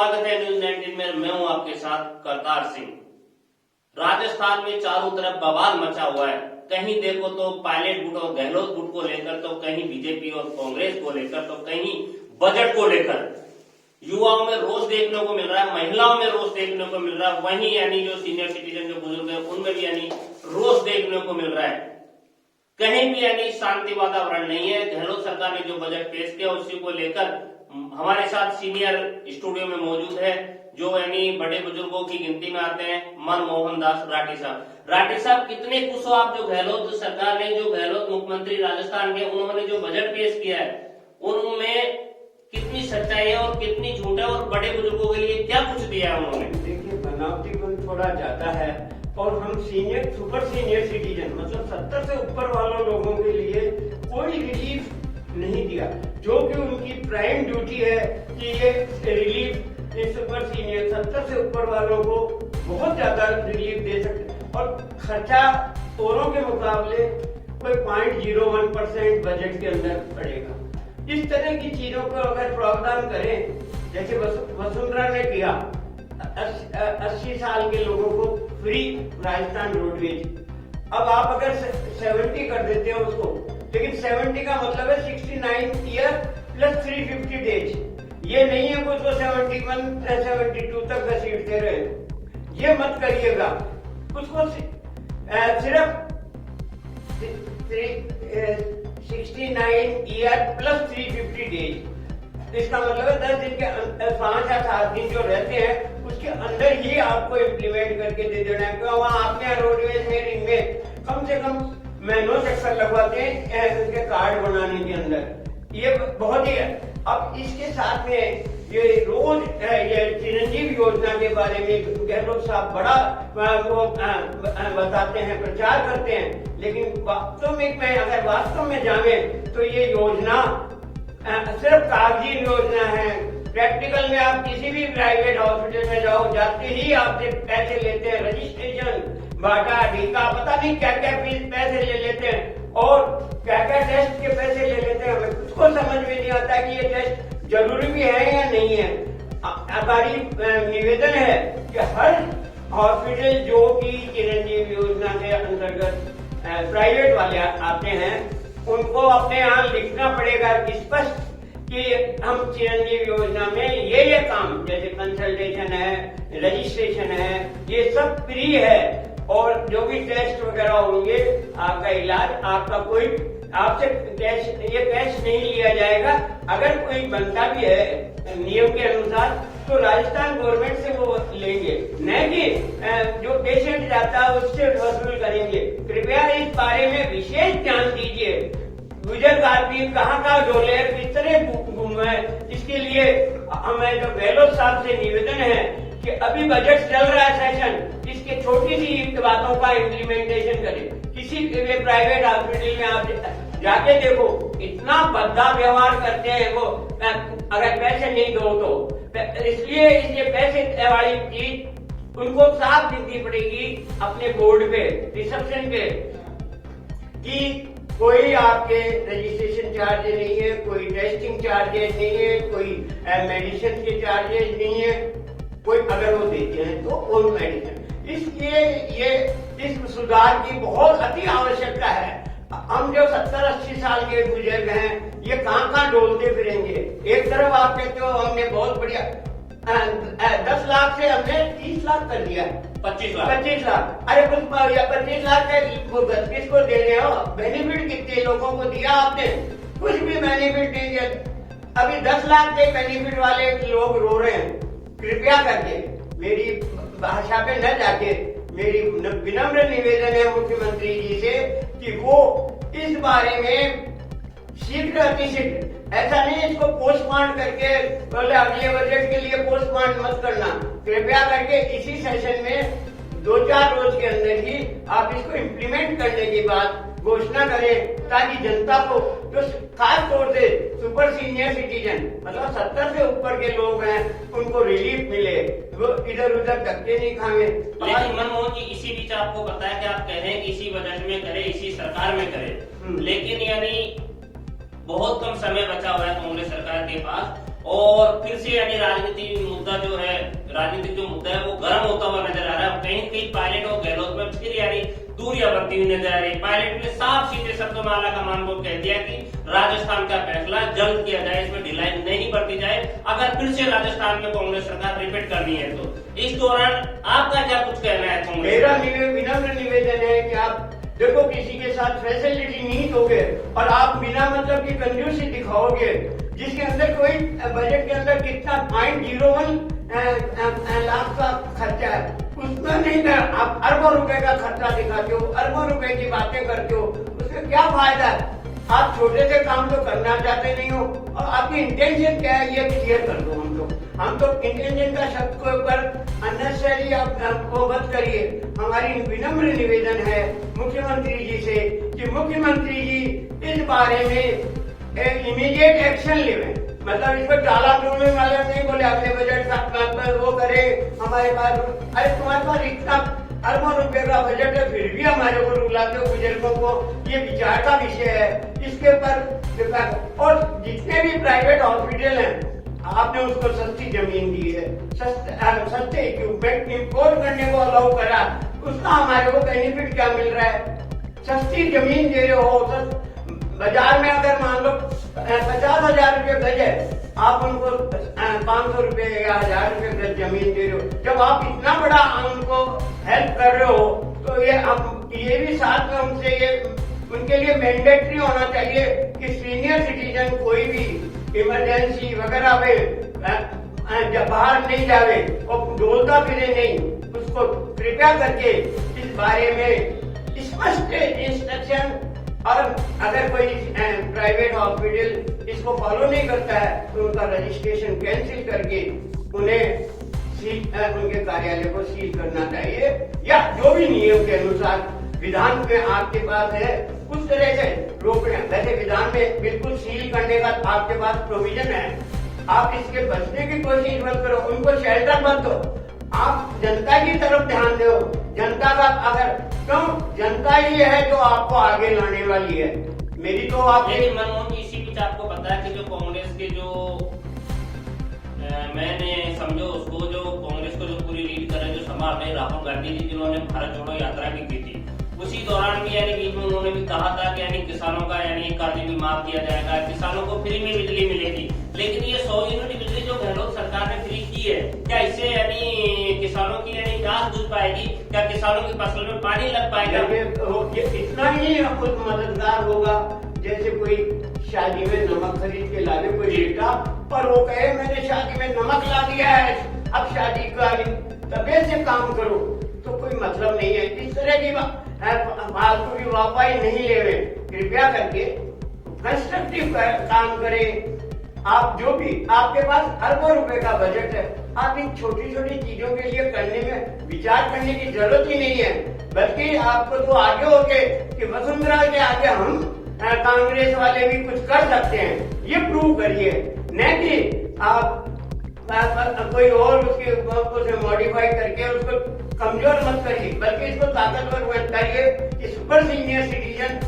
स्वागत है न्यूज 19 में। मैं हूं आपके साथ करतार सिंह। राजस्थान में चारों तरफ बवाल मचा हुआ है। कहीं देखो तो पायलट गुट और गहलोत गुट को लेकर, तो कहीं बीजेपी और कांग्रेस को लेकर, तो कहीं बजट को लेकर। युवाओं में रोष देखने को मिल रहा है, महिलाओं में रोष देखने को मिल रहा है, वहीं यानी जो सीनियर सिटीजन जो बुजुर्ग है उनमें भी यानी रोष देखने को मिल रहा है। कहीं भी यानी शांति वातावरण नहीं है। गहलोत सरकार ने जो बजट पेश किया उसी को लेकर हमारे साथ सीनियर स्टूडियो में मौजूद है, जो यानी बड़े बुजुर्गों की गिनती में आते हैं, मनमोहन दास राठी साहब। राठी साहब, कितने खुश हो आप जो गहलोत सरकार ने, जो गहलोत मुख्यमंत्री राजस्थान के, उन्होंने जो बजट पेश किया है उनमें कितनी सच्चाई है और कितनी झूठ है, और बड़े बुजुर्गों के लिए क्या कुछ दिया है उन्होंने? देखिए, बनावटीपन थोड़ा ज्यादा है और हम सीनियर सुपर सीनियर सिटीजन मतलब 70 से ऊपर वालों लोगों के लिए कोई रिलीफ नहीं दिया, जो कि उनकी प्राइम ड्यूटी है कि ये रिलीफ इस सुपर सीनियर 70 से ऊपर वालों को बहुत ज्यादा रिलीफ दे सकते, और खर्चा औरों के मुकाबले कोई 0.01% बजट के अंदर पड़ेगा। इस तरह की चीजों को अगर प्रावधान करें, जैसे वसुंधरा ने किया, 80 साल के लोगों को फ्री राजस्थान रोडवेज, अब आप अगर 70 कर देते हो उसको, लेकिन 70 का मतलब है 69 ईयर प्लस 350 डेज। ये नहीं है कि उसको 71 72 तक घसीटते रहे, ये मत करिएगा। उसको सिर्फ 69 ईयर प्लस 350 डेज, इसका मतलब है 10 दिन के 5 या 7 दिन जो रहते हैं उसके अंदर ही आपको इम्प्लीमेंट करके दे देना है। क्यों? वहाँ आपके यहाँ रोडवेज में कम से कम महीनों चक्कर लगवाते हैं उनके कार्ड बनाने के अंदर। ये बहुत ही है। अब इसके साथ में ये रोज ये चिरंजीव योजना के बारे में गहलोत साहब बड़ा वो बताते हैं, प्रचार करते हैं, लेकिन वास्तव में अगर वास्तव में जाने तो ये योजना सिर्फ कागजी योजना है। प्रैक्टिकल में आप किसी भी प्राइवेट हॉस्पिटल में जाओ, जाते ही आपसे पैसे लेते हैं, रजिस्ट्रेशन, बाटा ढीका, पता नहीं क्या क्या पैसे ले लेते हैं, और क्या क्या टेस्ट के पैसे ले लेते हैं। हमें कुछ को समझ में नहीं आता कि ये टेस्ट जरूरी भी है या नहीं है। हमारी निवेदन है कि हर हॉस्पिटल जो कि चिरंजीव योजना के अंतर्गत प्राइवेट वाले आते हैं, उनको अपने यहाँ लिखना पड़ेगा स्पष्ट कि हम चिरंजीव योजना में ये काम, जैसे कंसल्टेशन है, रजिस्ट्रेशन है, ये सब फ्री है, और जो भी टेस्ट वगैरह होंगे, आपका इलाज, आपका कोई आपसे कैश नहीं लिया जाएगा। अगर कोई बनता भी है नियम के अनुसार तो राजस्थान गवर्नमेंट से वो लेंगे, नहीं कि जो पेशेंट जाता है उससे वसूल करेंगे। कृपया इस बारे में विशेष ध्यान दीजिए। बुजुर्ग आदमी कहाँ डोले, किस तरह गुम है, इसके लिए हमें जो गहलोत साहब से निवेदन है कि अभी बजट चल रहा है सेशन, इसके छोटी सी बातों का इम्प्लीमेंटेशन करें। किसी प्राइवेट हॉस्पिटल में आप जाके देखो, इतना भद्दा व्यवहार करते हैं वो, अगर पैसे नहीं दो तो। इसलिए ये पैसे वाली चीज उनको साफ लिखनी पड़ेगी अपने बोर्ड पे, रिसेप्शन पे, कि कोई आपके रजिस्ट्रेशन चार्जेस नहीं है, कोई टेस्टिंग चार्जेस नहीं है, कोई मेडिसिन के चार्जेस नहीं है, कोई अगर वो देते हैं तो वो मेडिसिन। इसलिए ये इस सुधार की बहुत अति आवश्यकता है। हम जो 70-80 साल के बुजुर्ग हैं, ये कहाँ डोलते फिरेंगे। एक तरफ आप कहते हो हमने बहुत बढ़िया 10 लाख से हमने 30 लाख कर दिया, 25 लाख। अरे कुछ 25 लाख किसको दे रहे हो? बेनिफिट कितने लोगों को दिया आपने? कुछ भी बेनिफिट नहीं दिया। अभी 10 लाख के बेनिफिट वाले लोग रो रहे हैं। कृपया करके मेरी भाषा पे न जाके मेरी विनम्र निवेदन है मुख्यमंत्री जी से कि वो इस बारे में शीघ्र अतिशीघ्र, ऐसा नहीं इसको पोस्टपोन करके बोले अगले बजट के लिए पोस्टपोन मत करना, कृपया करके इसी सेशन में 2-4 रोज के अंदर ही आप इसको इम्प्लीमेंट करने की बात घोषणा करें, ताकि जनता को, जो खास तौर से सुपर सीनियर सिटीजन मतलब 70 से ऊपर के लोग हैं, उनको रिलीफ मिले, वो इधर उधर धक्के नहीं खाएंगे। लेकिन मनमोहन जी, इसी बीच आपको पता है कि आप कह रहे हैं कि इसी बजट में करे, इसी सरकार में करे, लेकिन यानी बहुत कम समय बचा हुआ है कांग्रेस सरकार के पास, और फिर से यानी राजनीतिक मुद्दा जो है, राजनीतिक जो मुद्दा है वो गर्म होता हुआ नजर आ रहा है। कहीं कहीं पायलट और गहलोत में फिर यानी दूरियां बनती हुई नजर आ रही है। पायलट ने साफ सीधे शब्दों में आला कमान को कह दिया कि राजस्थान का फैसला जल्द किया जाए, इसमें ढिलाई नहीं बरती जाए अगर फिर से राजस्थान में कांग्रेस सरकार रिपीट करनी है तो। इस दौरान आपका क्या कुछ कहना है कांग्रेस? मेरा विनम्र निवेदन है कि आप देखो, किसी के साथ फैसिलिटी नहीं दोगे और आप बिना मतलब की कंजूसी दिखाओगे, जिसके अंदर कोई बजट के अंदर कितना 0.01 लाख का खर्चा है, उसमें नहीं कर, आप अरबों रुपए का खर्चा दिखाते हो, अरबों रुपए की बातें करते हो, उसमें क्या फायदा है? आप छोटे से काम तो करना चाहते नहीं हो और आपकी इंटेंशन क्या है ये क्लियर कर दो। हम तो इंटेंशन का शब्द को ऊपर अननेसेसरी आप वो मत करिए। हमारी विनम्र निवेदन है मुख्यमंत्री जी से कि मुख्यमंत्री जी इस बारे में इमीडिएट एक्शन लेवे, मतलब इसको टाला टोलने वाले नहीं बोले अगले बजट का वो करे हमारे पास। अरे तुम्हारे पास इतना अरबों रुपए का बजट है, फिर भी हमारे को रुलाते हो बुजुर्गों को, ये विचार का विषय है। इसके ऊपर और जितने भी प्राइवेट हॉस्पिटल हैं आपने उसको सस्ती जमीन दी है, सस्ते इक्विपमेंट इंपोर्ट करने को अलाउ करा, उसका हमारे को बेनिफिट क्या मिल रहा है? सस्ती जमीन दे रहे हो, बाजार में अगर मान लो 50,000 रुपये गज है, आप उनको 500 रुपये या 1000 रुपये गज जमीन दे रहे हो। जब आप इतना बड़ा उनको हेल्प कर रहे हो तो ये भी साथ में उनसे ये उनके लिए मैंडेटरी होना चाहिए कि सीनियर सिटीजन कोई भी इमरजेंसी वगैरह में जब बाहर नहीं जावे और डोलता फिरे नहीं, उसको कृपया करके इस बारे में स्पष्ट इंस्ट्रक्शन, और अगर कोई प्राइवेट हॉस्पिटल इसको फॉलो नहीं करता है तो उनका रजिस्ट्रेशन कैंसिल करके उन्हें उनके कार्यालय को सील करना चाहिए, या जो भी नियम के अनुसार विधान में आपके पास है उस तरह से रोकना। वैसे विधान में बिल्कुल सील करने का आपके पास प्रोविजन है, आप इसके बचने की कोशिश मत करो, उनको शेल्टर मत दो, आप जनता की तरफ ध्यान दो। जनता का अगर क्यों, जनता ही है जो आपको आगे लाने वाली है। मेरी तो आप मनमोहन जी, इसी बीच आपको पता है कि जो कांग्रेस के जो मैंने समझो उसको, जो कांग्रेस को जो पूरी लीड कर रहे जो सभा में राहुल गांधी जी जिन्होंने भारत जोड़ो यात्रा भी की थी, उसी दौरान भी यानी बीच में उन्होंने भी कहा था कि यानी किसानों का यानी कर्ज भी माफ किया जाएगा, किसानों को फ्री में बिजली मिलेगी। लेकिन ये 100 यूनिट बिजली जो गहलोत सरकार ने फ्री की है, क्या इससे यानी किसानों की यानी प्यास बुझ पाएगी? क्या किसानों की फसल में पानी लग पाएगा? ये इतना ही कुछ मददगार होगा जैसे कोई शादी में नमक खरीद के लावे कोई बेटा, पर वो कहे मैंने शादी में नमक ला दिया है, अब शादी का तबीयत से काम करो, तो कोई मतलब नहीं है। इस तरह की फालतू की वाहवाही नहीं ले रहे, कृपया करके कंस्ट्रक्टिव काम करें। आप जो भी आपके पास अरबों रुपए का बजट है, आप इन छोटी छोटी चीजों के लिए करने में विचार करने की जरूरत ही नहीं है, बल्कि आपको तो आगे हो गए कि वसुंधरा के आगे हम कांग्रेस वाले भी कुछ कर सकते हैं, ये प्रूव करिए, न कि आप कोई और उसे मॉडिफाई करके उसको कमजोर मत करिए, बल्कि इसको ताकतवर बनाइए कि सुपर सीनियर सिटीजन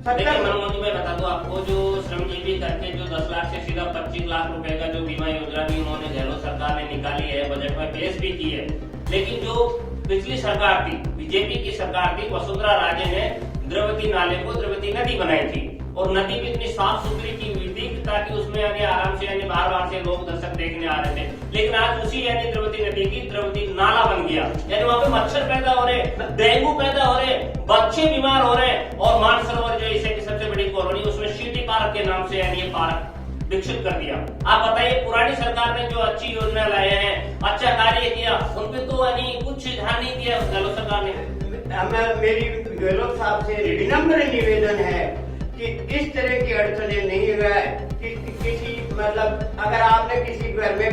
मनमोहन जी, मैं बता दूं आपको, जो श्रमजीवी करके जो 10 लाख से सीधा 25 लाख रुपए का जो बीमा योजना भी उन्होंने गहलोत सरकार ने निकाली है, बजट में पेश भी की है। लेकिन जो पिछली सरकार थी, बीजेपी की सरकार थी, वसुंधरा राजे ने द्रवती नाले को द्रवती नदी बनाई थी और नदी भी इतनी साफ सुथरी की हुई थी ताकि उसमें यानी आराम से यानी बार से लोग दर्शक देखने आ रहे थे। लेकिन आज उसी यानी द्रवती नदी की द्रवती नाला बन गया, यानी वहाँ पे मच्छर पैदा हो रहे, डेंगू पैदा हो रहे, बच्चे बीमार हो रहे, और मानसरोवर जो एशिया की सबसे बड़ी कॉलोनी उसमें सिटी पार्क के नाम से यानी ये पार्क विकसित कर दिया। आप बताइए, पुरानी सरकार ने जो अच्छी योजना लाए हैं, अच्छा कार्य किया, उनपे तो यानी कुछ ध्यान नहीं दिया गहलोत सरकार ने। मेरी गहलोत साहब से विनम्र निवेदन है कि इस तरह की अड़चने नहीं हुआ है कि किसी मतलब अगर आपने किसी घर में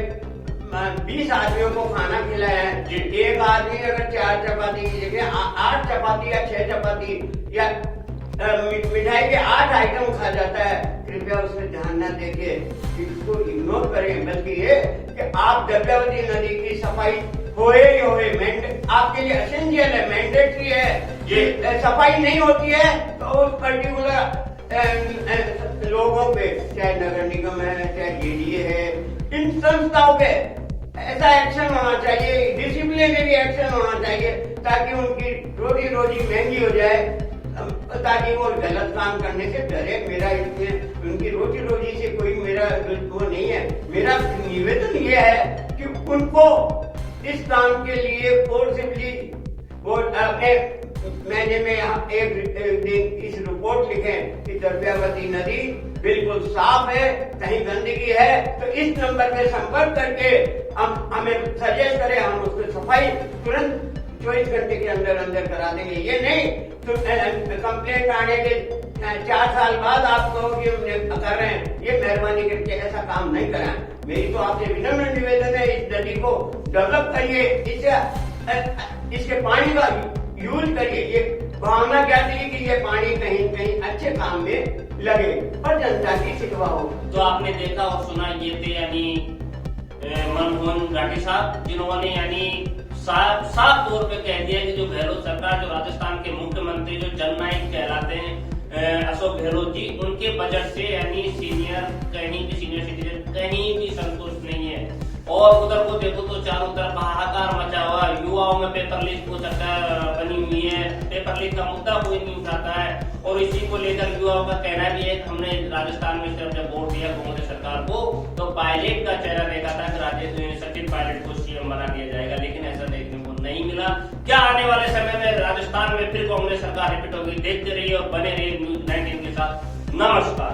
20 आदमियों को खाना खिलाया है, एक आदमी अगर 4 चपाती की जगह 8 चपाती या 6 चपाती या मिठाई के 8 आइटम खा जाता है, कृपया उस पर ध्यान न देके इसको इग्नोर करें, बल्कि ये कि आप द्रव्यावती नदी की सफाई होए ही होए, आपके लिए एसेंशियल है, मैंडेटरी है। ये सफाई नहीं होती है तो उस पर्टिकुलर लोगों पे, चाहे नगर निगम है, चाहे जेडीए है, इन संस्थाओं पे ऐसा एक्शन होना चाहिए, डिसिप्लिनरी एक्शन होना चाहिए, ताकि उनकी रोजी रोजी महंगी हो जाए, ताकि वो गलत काम करने से डरे। मेरा इसमें उनकी रोजी रोजी से कोई मेरा वो नहीं है। मेरा निवेदन ये है कि उनको इस काम के लिए फोर्सिबली वो अपने मैंने में यहाँ एक इस रिपोर्ट लिखे कि द्रव्यावती नदी बिल्कुल साफ है, कहीं गंदगी है तो इस नंबर पे संपर्क करके हम हमें सजेस्ट करें, हम उसको सफाई तुरंत 24 घंटे के अंदर अंदर करा देंगे। ये नहीं तो कंप्लेंट आने के 4 साल बाद आप कहो कि हम कर रहे हैं, ये मेहरबानी करके ऐसा काम नहीं कराएं। मेरी तो आपसे विनम्र निवेदन है, इस नदी को डेवलप करिए, इसके पानी का यूज करिए। ये भावना क्या थी कि ये पानी कहीं कहीं अच्छे काम में लगे और जनता की शिकवा हो। तो आपने देखा और सुना, ये थे यानी मनमोहन घाटी साहब, जिन्होंने यानी साफ तौर पे कह दिया कि जो गहलोत सरकार, जो राजस्थान के मुख्यमंत्री जो जननायक कहलाते हैं अशोक गहलोत जी, उनके बजट से यानी सीनियर सिटीजन कहीं भी संतुष्ट नहीं है। और उधर को देखो तो चारों तरफ हाहाकार मचा हुआ, युवाओं में पेपर लीक को चक्कर बनी हुई है, पेपर लीक का मुद्दा कोई नहीं उठाता है। और इसी को लेकर युवाओं का कहना भी है कि हमने राजस्थान में सिर्फ जब वोट दिया कांग्रेस सरकार को तो पायलट का चेहरा देखा था कि सचिन पायलट को सीएम बना दिया जाएगा, लेकिन ऐसा देखने को नहीं मिला। क्या आने वाले समय में राजस्थान में फिर कांग्रेस सरकार रिपीट होगी? देखते रहिए और बने रहिए न्यूज़ 19 के साथ। नमस्कार।